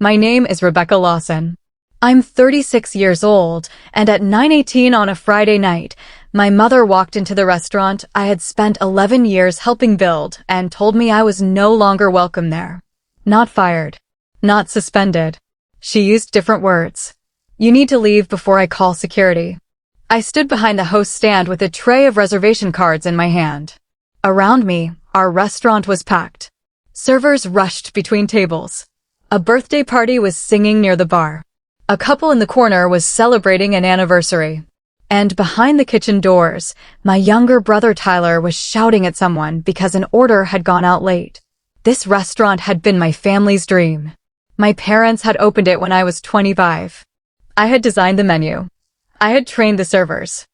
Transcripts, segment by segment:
My name is Rebecca Lawson. I'm 36 years old, and at 9:18 on a Friday night, my mother walked into the restaurant I had spent 11 years helping build and told me I was no longer welcome there. Not fired. Not suspended. She used different words. You need to leave before I call security. I stood behind the host stand with a tray of reservation cards in my hand. Around me, our restaurant was packed. Servers rushed between tables. A birthday party was singing near the bar. A couple in the corner was celebrating an anniversary. And behind the kitchen doors, my younger brother Tyler was shouting at someone because an order had gone out late. This restaurant had been my family's dream. My parents had opened it when I was 25. I had designed the menu. I had trained the servers.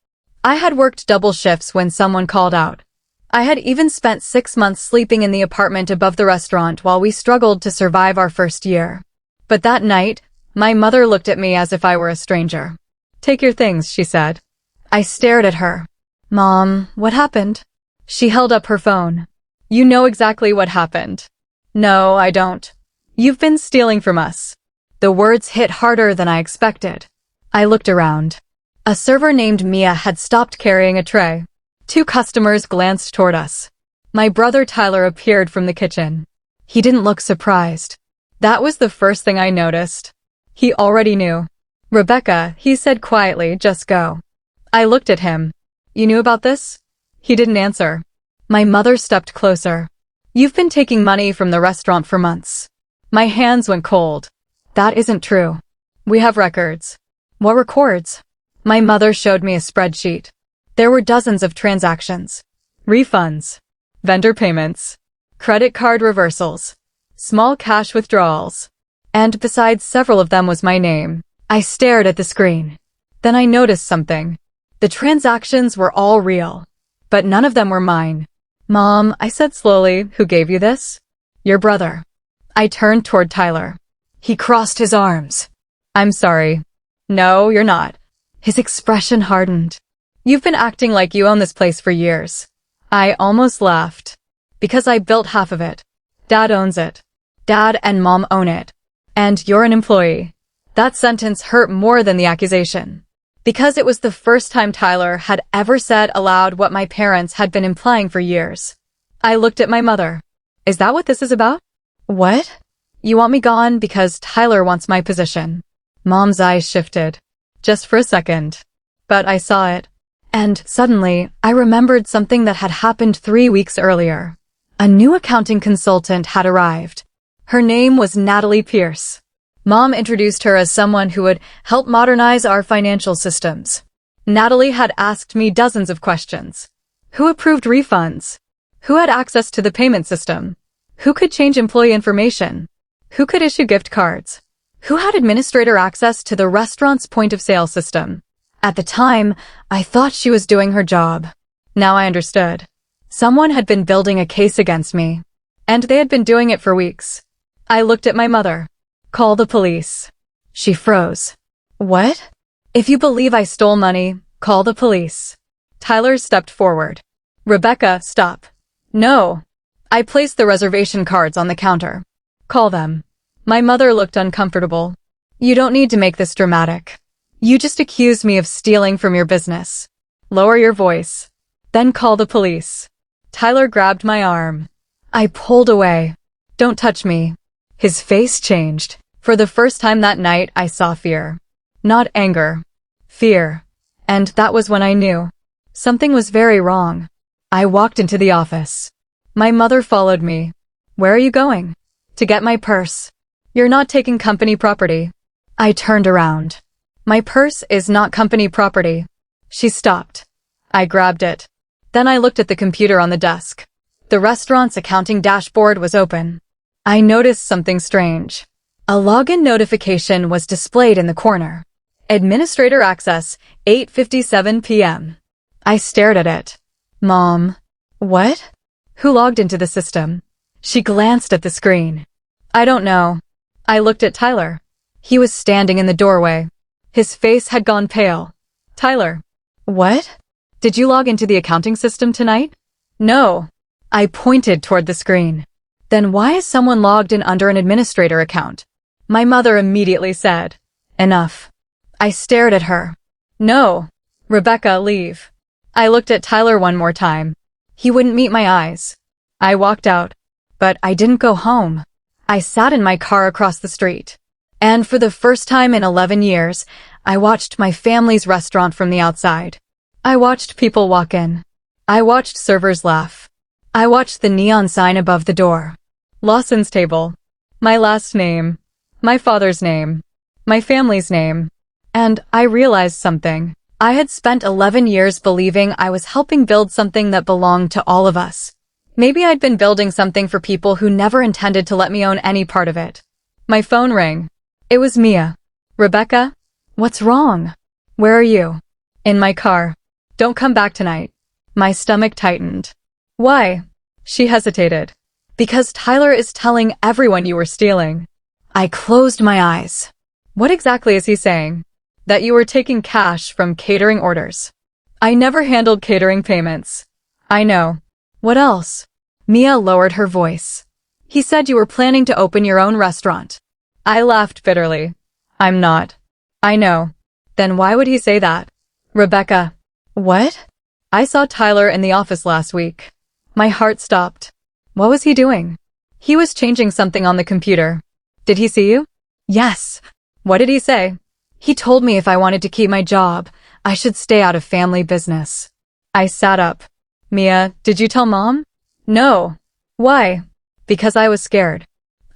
I had worked double shifts when someone called out. I had even spent 6 months sleeping in the apartment above the restaurant while we struggled to survive our first year. But that night, my mother looked at me as if I were a stranger. Take your things, she said. I stared at her. Mom, what happened? She held up her phone. You know exactly what happened. No, I don't. You've been stealing from us. The words hit harder than I expected. I looked around. A server named Mia had stopped carrying a tray. 2 customers glanced toward us. My brother Tyler appeared from the kitchen. He didn't look surprised. That was the first thing I noticed. He already knew. Rebecca, he said quietly, just go. I looked at him. You knew about this? He didn't answer. My mother stepped closer. You've been taking money from the restaurant for months. My hands went cold. That isn't true. We have records. What records? My mother showed me a spreadsheet. There were dozens of transactions. Refunds. Vendor payments. Credit card reversals. Small cash withdrawals. And besides several of them was my name. I stared at the screen. Then I noticed something. The transactions were all real. But none of them were mine. Mom, I said slowly, who gave you this? Your brother. I turned toward Tyler. He crossed his arms. I'm sorry. No, you're not. His expression hardened. You've been acting like you own this place for years. I almost laughed. Because I built half of it. Dad owns it. Dad and Mom own it. And you're an employee. That sentence hurt more than the accusation. Because it was the first time Tyler had ever said aloud what my parents had been implying for years. I looked at my mother. Is that what this is about? What? You want me gone because Tyler wants my position. Mom's eyes shifted. Just for a second. But I saw it. And suddenly, I remembered something that had happened 3 weeks earlier. A new accounting consultant had arrived. Her name was Natalie Pierce. Mom introduced her as someone who would help modernize our financial systems. Natalie had asked me dozens of questions. Who approved refunds? Who had access to the payment system? Who could change employee information? Who could issue gift cards? Who had administrator access to the restaurant's point-of-sale system? At the time, I thought she was doing her job. Now I understood. Someone had been building a case against me. And they had been doing it for weeks. I looked at my mother. Call the police. She froze. What? If you believe I stole money, call the police. Tyler stepped forward. Rebecca, stop. No. I placed the reservation cards on the counter. Call them. My mother looked uncomfortable. You don't need to make this dramatic. You just accused me of stealing from your business. Lower your voice. Then call the police. Tyler grabbed my arm. I pulled away. Don't touch me. His face changed. For the first time that night, I saw fear. Not anger. Fear. And that was when I knew. Something was very wrong. I walked into the office. My mother followed me. Where are you going? To get my purse. You're not taking company property. I turned around. My purse is not company property. She stopped. I grabbed it. Then I looked at the computer on the desk. The restaurant's accounting dashboard was open. I noticed something strange. A login notification was displayed in the corner. Administrator access, 8:57 p.m. I stared at it. Mom. What? Who logged into the system? She glanced at the screen. I don't know. I looked at Tyler. He was standing in the doorway. His face had gone pale. Tyler. What? Did you log into the accounting system tonight? No. I pointed toward the screen. Then why is someone logged in under an administrator account? My mother immediately said, "Enough." I stared at her. "No. Rebecca, leave." I looked at Tyler one more time. He wouldn't meet my eyes. I walked out, but I didn't go home. I sat in my car across the street. And for the first time in 11 years, I watched my family's restaurant from the outside. I watched people walk in. I watched servers laugh. I watched the neon sign above the door. Lawson's Table. My last name. My father's name. My family's name. And I realized something. I had spent 11 years believing I was helping build something that belonged to all of us. Maybe I'd been building something for people who never intended to let me own any part of it. My phone rang. It was Mia. "Rebecca? What's wrong?" "Where are you?" "In my car." "Don't come back tonight." My stomach tightened. "Why?" She hesitated. "Because Tyler is telling everyone you were stealing." I closed my eyes. "What exactly is he saying?" "That you were taking cash from catering orders." "I never handled catering payments." "I know." "What else?" Mia lowered her voice. "He said you were planning to open your own restaurant." I laughed bitterly. "I'm not." "I know." "Then why would he say that?" "Rebecca." "What?" "I saw Tyler in the office last week." My heart stopped. "What was he doing?" "He was changing something on the computer." "Did he see you?" "Yes." "What did he say?" "He told me if I wanted to keep my job, I should stay out of family business." I sat up. "Mia, did you tell Mom?" "No." "Why?" "Because I was scared."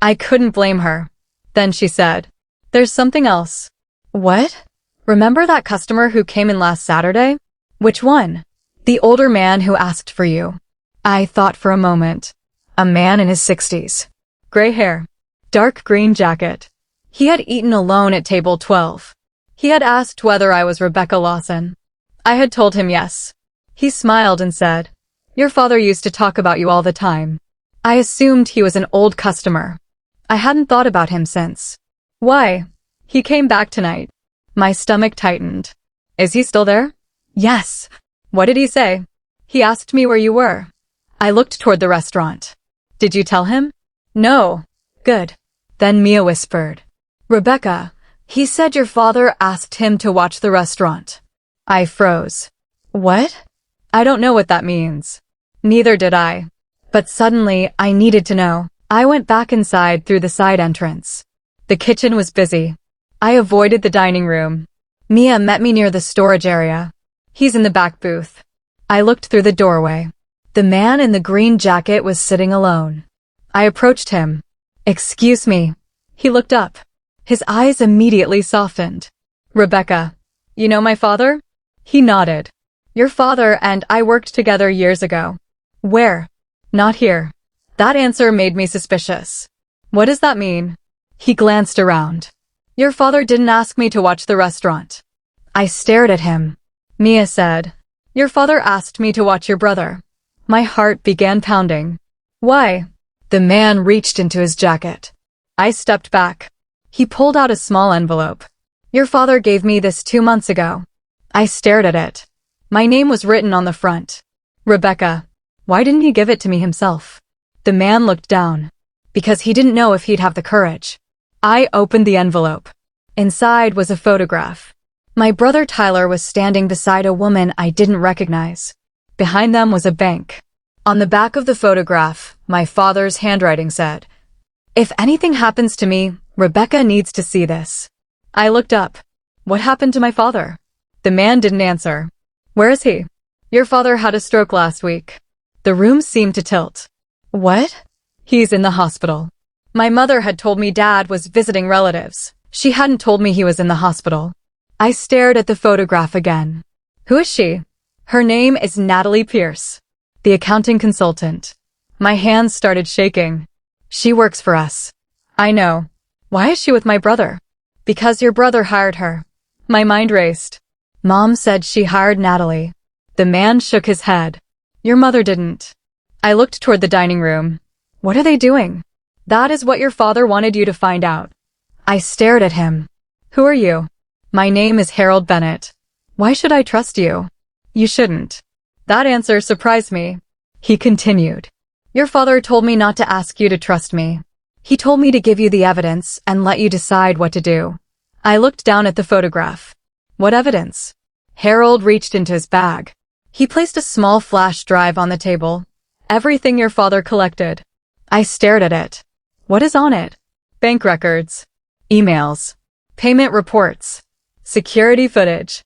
I couldn't blame her. Then she said, "There's something else." "What?" "Remember that customer who came in last Saturday?" "Which one?" "The older man who asked for you." I thought for a moment. A man in his 60s. Gray hair. Dark green jacket. He had eaten alone at table 12. He had asked whether I was Rebecca Lawson. I had told him yes. He smiled and said, "Your father used to talk about you all the time." I assumed he was an old customer. I hadn't thought about him since. "Why?" "He came back tonight." My stomach tightened. "Is he still there?" "Yes." "What did he say?" "He asked me where you were." I looked toward the restaurant. "Did you tell him?" "No." "Good." Then Mia whispered, "Rebecca, he said your father asked him to watch the restaurant." I froze. "What?" "I don't know what that means." Neither did I. But suddenly, I needed to know. I went back inside through the side entrance. The kitchen was busy. I avoided the dining room. Mia met me near the storage area. "He's in the back booth." I looked through the doorway. The man in the green jacket was sitting alone. I approached him. "Excuse me." He looked up. His eyes immediately softened. "Rebecca, you know my father?" He nodded. "Your father and I worked together years ago." "Where?" "Not here." That answer made me suspicious. "What does that mean?" He glanced around. "Your father didn't ask me to watch the restaurant." I stared at him. Mia said, "Your father asked me to watch your brother." My heart began pounding. "Why?" The man reached into his jacket. I stepped back. He pulled out a small envelope. "Your father gave me this 2 months ago." I stared at it. My name was written on the front. "Rebecca." Why didn't he give it to me himself? The man looked down. Because he didn't know if he'd have the courage. I opened the envelope. Inside was a photograph. My brother Tyler was standing beside a woman I didn't recognize. Behind them was a bank. On the back of the photograph, my father's handwriting said, "If anything happens to me, Rebecca needs to see this." I looked up. What happened to my father? The man didn't answer. "Where is he?" "Your father had a stroke last week." The room seemed to tilt. "What?" "He's in the hospital." My mother had told me Dad was visiting relatives. She hadn't told me he was in the hospital. I stared at the photograph again. "Who is she?" "Her name is Natalie Pierce, the accounting consultant." My hands started shaking. "She works for us." "I know." "Why is she with my brother?" "Because your brother hired her." My mind raced. Mom said she hired Natalie. The man shook his head. "Your mother didn't." I looked toward the dining room. "What are they doing?" "That is what your father wanted you to find out." I stared at him. "Who are you?" "My name is Harold Bennett." "Why should I trust you?" "You shouldn't." That answer surprised me. He continued. "Your father told me not to ask you to trust me." He told me to give you the evidence and let you decide what to do. I looked down at the photograph. What evidence? Harold reached into his bag. He placed a small flash drive on the table. Everything your father collected. I stared at it. What is on it? Bank records, emails, payment reports, security footage.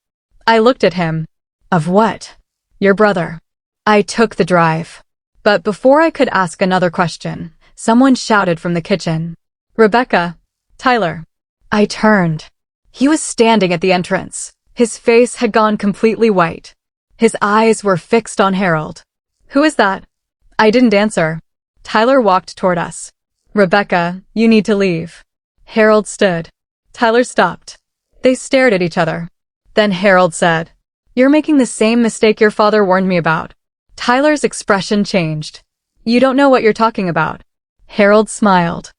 I looked at him. Of what? Your brother. I took the drive. But before I could ask another question, someone shouted from the kitchen. Rebecca, Tyler. I turned. He was standing at the entrance. His face had gone completely white. His eyes were fixed on Harold. Who is that? I didn't answer. Tyler walked toward us. Rebecca, you need to leave. Harold stood. Tyler stopped. They stared at each other. Then Harold said, You're making the same mistake your father warned me about. Tyler's expression changed. You don't know what you're talking about. Harold smiled.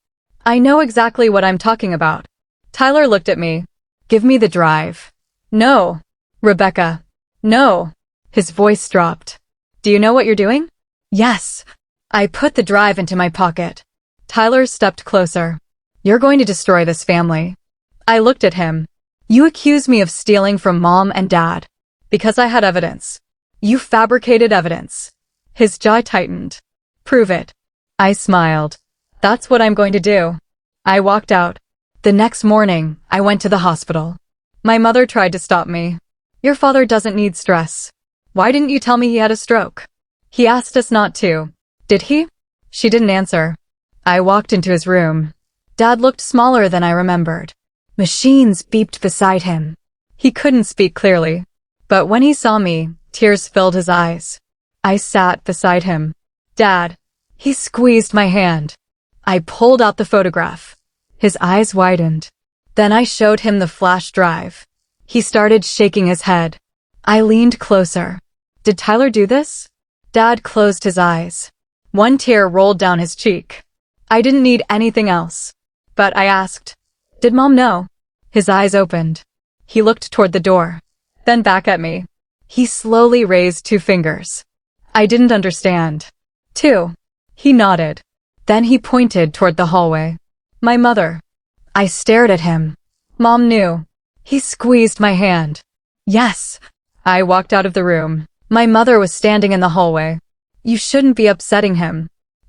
I know exactly what I'm talking about. Tyler looked at me. Give me the drive. No. Rebecca. No. His voice dropped. Do you know what you're doing? Yes. I put the drive into my pocket. Tyler stepped closer. You're going to destroy this family. I looked at him. You accused me of stealing from Mom and Dad. Because I had evidence. You fabricated evidence. His jaw tightened. Prove it. I smiled. That's what I'm going to do. I walked out. The next morning, I went to the hospital. My mother tried to stop me. Your father doesn't need stress. Why didn't you tell me he had a stroke? He asked us not to. Did he? She didn't answer. I walked into his room. Dad looked smaller than I remembered. Machines beeped beside him. He couldn't speak clearly. But when he saw me, tears filled his eyes. I sat beside him. Dad. He squeezed my hand. I pulled out the photograph. His eyes widened. Then I showed him the flash drive. He started shaking his head. I leaned closer. Did Tyler do this? Dad closed his eyes. One tear rolled down his cheek. I didn't need anything else. But I asked, Did Mom know? His eyes opened. He looked toward the door. Then back at me. He slowly raised 2 fingers. I didn't understand. 2. He nodded. Then he pointed toward the hallway. My mother. I stared at him. Mom knew. He squeezed my hand. Yes. I walked out of the room. My mother was standing in the hallway. You shouldn't be upsetting him.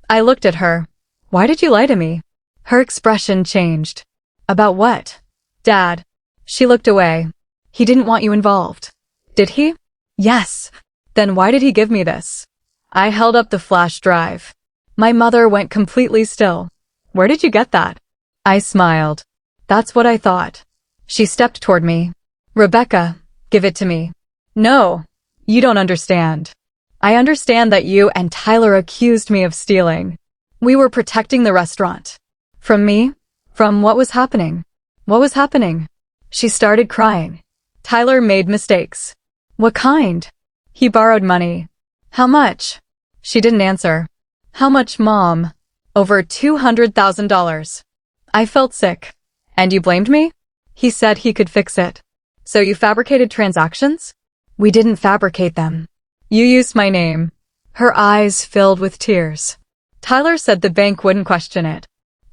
I looked at her. Why did you lie to me? Her expression changed. About what? Dad. She looked away. He didn't want you involved. Did he? Yes. Then why did he give me this? I held up the flash drive. My mother went completely still. Where did you get that? I smiled. That's what I thought. She stepped toward me. Rebecca, give it to me. No. You don't understand. I understand that you and Tyler accused me of stealing. We were protecting the restaurant. From me? From what was happening? What was happening? She started crying. Tyler made mistakes. What kind? He borrowed money. How much? She didn't answer. How much, Mom? Over $200,000. I felt sick. And you blamed me? He said he could fix it. So you fabricated transactions? We didn't fabricate them. You used my name. Her eyes filled with tears. Tyler said the bank wouldn't question it.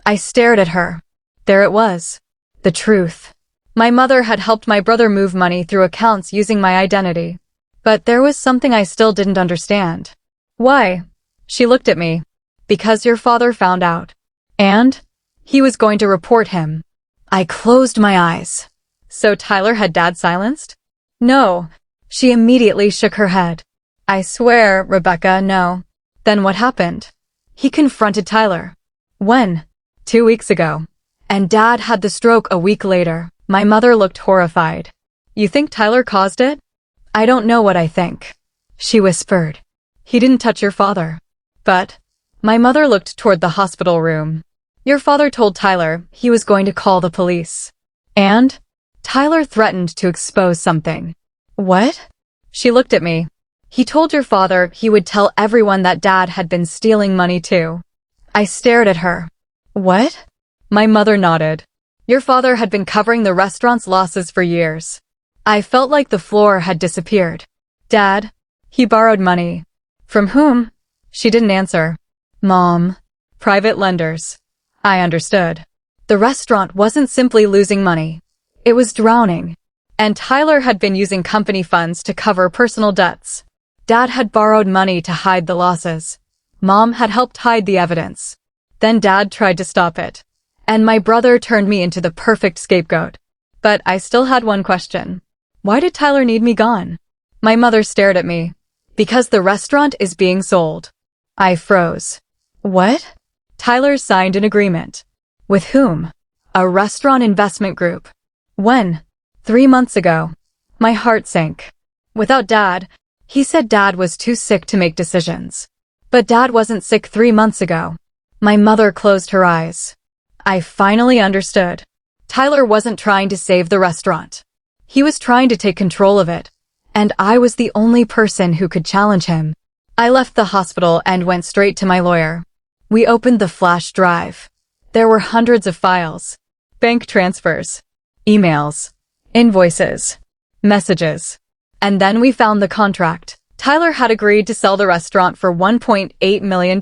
I stared at her. There it was. The truth. My mother had helped my brother move money through accounts using my identity. But there was something I still didn't understand. Why? She looked at me. Because your father found out. And? He was going to report him. I closed my eyes. So Tyler had Dad silenced? No. She immediately shook her head. I swear, Rebecca, no. Then what happened? He confronted Tyler. When? 2 weeks ago. And Dad had the stroke a week later. My mother looked horrified. You think Tyler caused it? I don't know what I think. She whispered. He didn't touch your father. But, my mother looked toward the hospital room. Your father told Tyler he was going to call the police. And? Tyler threatened to expose something. What? She looked at me. He told your father he would tell everyone that Dad had been stealing money too. I stared at her. What? My mother nodded. Your father had been covering the restaurant's losses for years. I felt like the floor had disappeared. Dad? He borrowed money. From whom? She didn't answer. Mom. Private lenders. I understood. The restaurant wasn't simply losing money. It was drowning. And Tyler had been using company funds to cover personal debts. Dad had borrowed money to hide the losses. Mom had helped hide the evidence. Then Dad tried to stop it. And my brother turned me into the perfect scapegoat. But I still had one question. Why did Tyler need me gone? My mother stared at me. Because the restaurant is being sold. I froze. What? Tyler signed an agreement. With whom? A restaurant investment group. When? 3 months ago. My heart sank. Without Dad, he said Dad was too sick to make decisions. But Dad wasn't sick 3 months ago. My mother closed her eyes. I finally understood. Tyler wasn't trying to save the restaurant. He was trying to take control of it. And I was the only person who could challenge him. I left the hospital and went straight to my lawyer. We opened the flash drive. There were hundreds of files. Bank transfers. Emails. Invoices. Messages. And then we found the contract. Tyler had agreed to sell the restaurant for $1.8 million.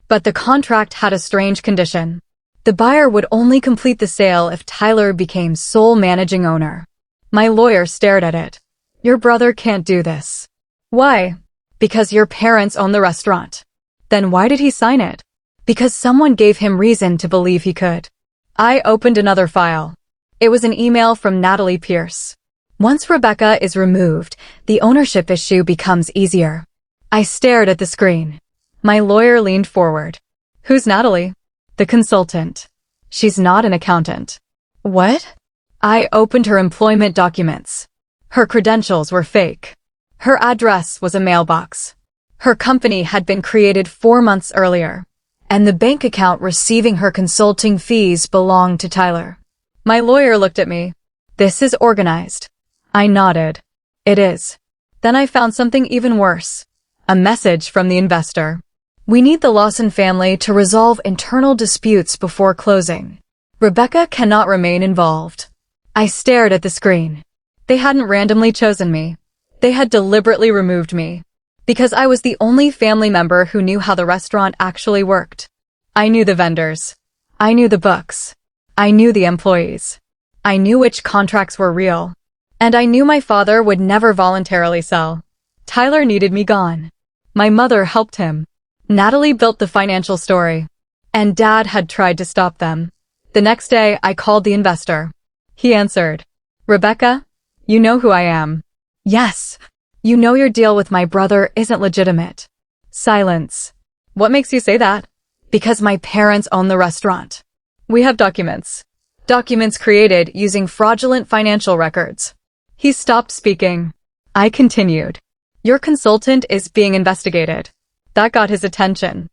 But the contract had a strange condition. The buyer would only complete the sale if Tyler became sole managing owner. My lawyer stared at it. Your brother can't do this. Why? Because your parents own the restaurant. Then why did he sign it? Because someone gave him reason to believe he could. I opened another file. It was an email from Natalie Pierce. Once Rebecca is removed, the ownership issue becomes easier. I stared at the screen. My lawyer leaned forward. Who's Natalie? The consultant. She's not an accountant. What? I opened her employment documents. Her credentials were fake. Her address was a mailbox. Her company had been created 4 months earlier, and the bank account receiving her consulting fees belonged to Tyler. My lawyer looked at me. This is organized. I nodded. It is. Then I found something even worse. A message from the investor. We need the Lawson family to resolve internal disputes before closing. Rebecca cannot remain involved. I stared at the screen. They hadn't randomly chosen me. They had deliberately removed me. Because I was the only family member who knew how the restaurant actually worked. I knew the vendors. I knew the books. I knew the employees. I knew which contracts were real. And I knew my father would never voluntarily sell. Tyler needed me gone. My mother helped him. Natalie built the financial story. And Dad had tried to stop them. The next day, I called the investor. He answered. Rebecca, you know who I am. Yes. You know your deal with my brother isn't legitimate. Silence. What makes you say that? Because my parents own the restaurant. We have documents. Documents created using fraudulent financial records. He stopped speaking. I continued. Your consultant is being investigated. That got his attention.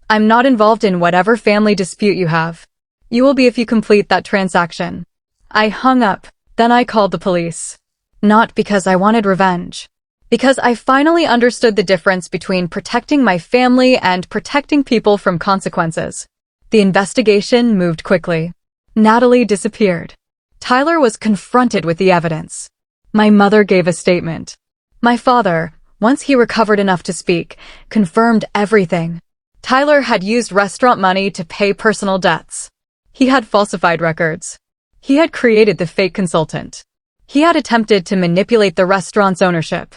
I'm not involved in whatever family dispute you have. You will be if you complete that transaction. I hung up. Then I called the police. Not because I wanted revenge. Because I finally understood the difference between protecting my family and protecting people from consequences. The investigation moved quickly. Natalie disappeared. Tyler was confronted with the evidence. My mother gave a statement. My father, once he recovered enough to speak, confirmed everything. Tyler had used restaurant money to pay personal debts. He had falsified records. He had created the fake consultant. He had attempted to manipulate the restaurant's ownership.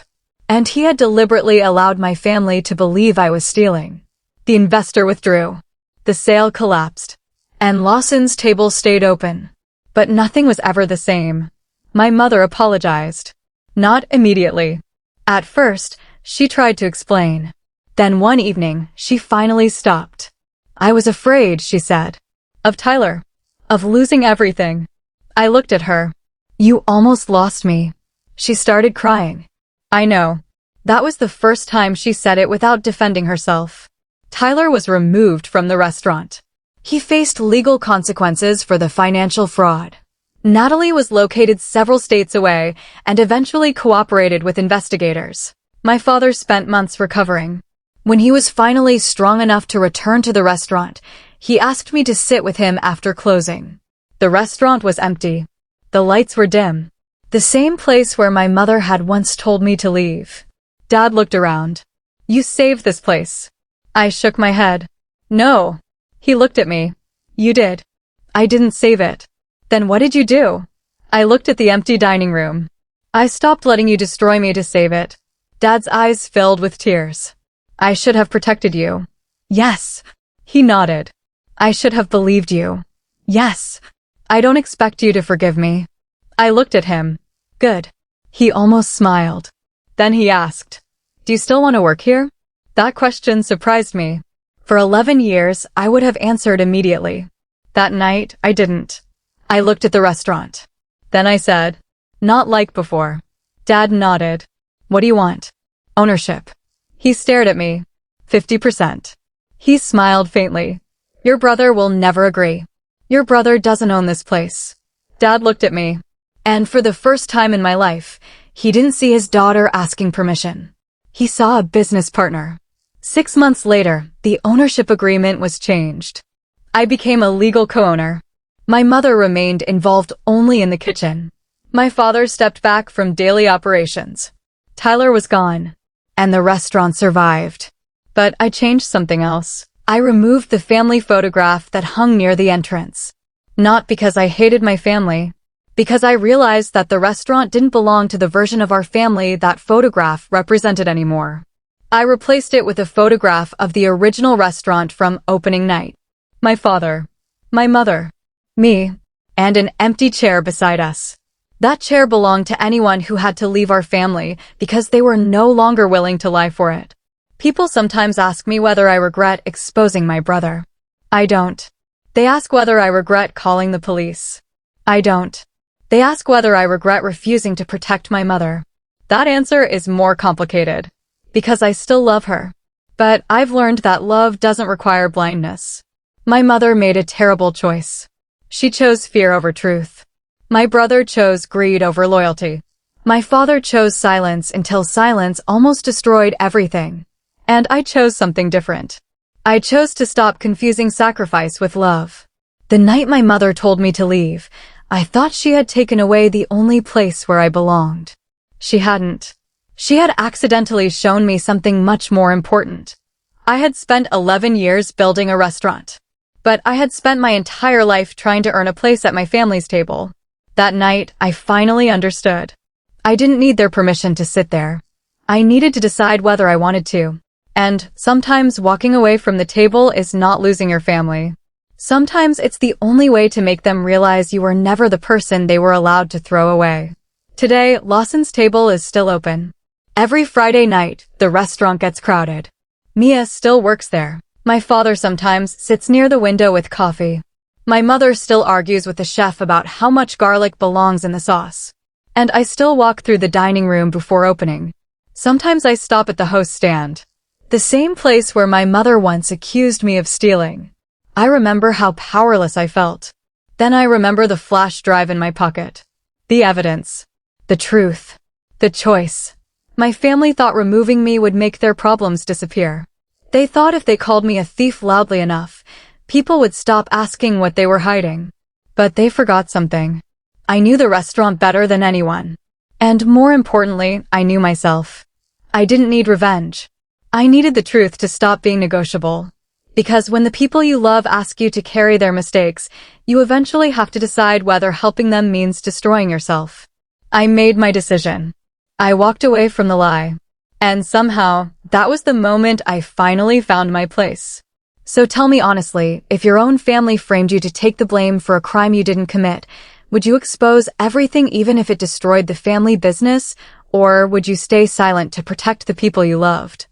And he had deliberately allowed my family to believe I was stealing. The investor withdrew. The sale collapsed. And Lawson's table stayed open. But nothing was ever the same. My mother apologized. Not immediately. At first, she tried to explain. Then one evening, she finally stopped. I was afraid, she said. Of Tyler. Of losing everything. I looked at her. You almost lost me. She started crying. I know. That was the first time she said it without defending herself. Tyler was removed from the restaurant. He faced legal consequences for the financial fraud. Natalie was located several states away and eventually cooperated with investigators. My father spent months recovering. When he was finally strong enough to return to the restaurant, he asked me to sit with him after closing. The restaurant was empty. The lights were dim. The same place where my mother had once told me to leave. Dad looked around. You saved this place. I shook my head. No. He looked at me. You did. I didn't save it. Then what did you do? I looked at the empty dining room. I stopped letting you destroy me to save it. Dad's eyes filled with tears. I should have protected you. Yes. He nodded. I should have believed you. Yes. I don't expect you to forgive me. I looked at him. Good. He almost smiled. Then he asked, do you still want to work here? That question surprised me. For 11 years, I would have answered immediately. That night, I didn't. I looked at the restaurant. Then I said, not like before. Dad nodded. What do you want? Ownership. He stared at me. 50%. He smiled faintly. Your brother will never agree. Your brother doesn't own this place. Dad looked at me. And for the first time in my life, he didn't see his daughter asking permission. He saw a business partner. 6 months later, the ownership agreement was changed. I became a legal co-owner. My mother remained involved only in the kitchen. My father stepped back from daily operations. Tyler was gone, and the restaurant survived. But I changed something else. I removed the family photograph that hung near the entrance. Not because I hated my family, because I realized that the restaurant didn't belong to the version of our family that photograph represented anymore. I replaced it with a photograph of the original restaurant from opening night. My father, my mother, me, and an empty chair beside us. That chair belonged to anyone who had to leave our family because they were no longer willing to lie for it. People sometimes ask me whether I regret exposing my brother. I don't. They ask whether I regret calling the police. I don't. They ask whether I regret refusing to protect my mother. That answer is more complicated. Because I still love her. But I've learned that love doesn't require blindness. My mother made a terrible choice. She chose fear over truth. My brother chose greed over loyalty. My father chose silence until silence almost destroyed everything. And I chose something different. I chose to stop confusing sacrifice with love. The night my mother told me to leave, I thought she had taken away the only place where I belonged. She hadn't. She had accidentally shown me something much more important. I had spent 11 years building a restaurant. But I had spent my entire life trying to earn a place at my family's table. That night, I finally understood. I didn't need their permission to sit there. I needed to decide whether I wanted to. And sometimes walking away from the table is not losing your family. Sometimes it's the only way to make them realize you were never the person they were allowed to throw away. Today, Lawson's table is still open. Every Friday night, the restaurant gets crowded. Mia still works there. My father sometimes sits near the window with coffee. My mother still argues with the chef about how much garlic belongs in the sauce. And I still walk through the dining room before opening. Sometimes I stop at the host stand. The same place where my mother once accused me of stealing. I remember how powerless I felt. Then I remember the flash drive in my pocket. The evidence. The truth. The choice. My family thought removing me would make their problems disappear. They thought if they called me a thief loudly enough, people would stop asking what they were hiding. But they forgot something. I knew the restaurant better than anyone. And more importantly, I knew myself. I didn't need revenge. I needed the truth to stop being negotiable. Because when the people you love ask you to carry their mistakes, you eventually have to decide whether helping them means destroying yourself. I made my decision. I walked away from the lie. And somehow, that was the moment I finally found my place. So tell me honestly, if your own family framed you to take the blame for a crime you didn't commit, would you expose everything even if it destroyed the family business, or would you stay silent to protect the people you loved?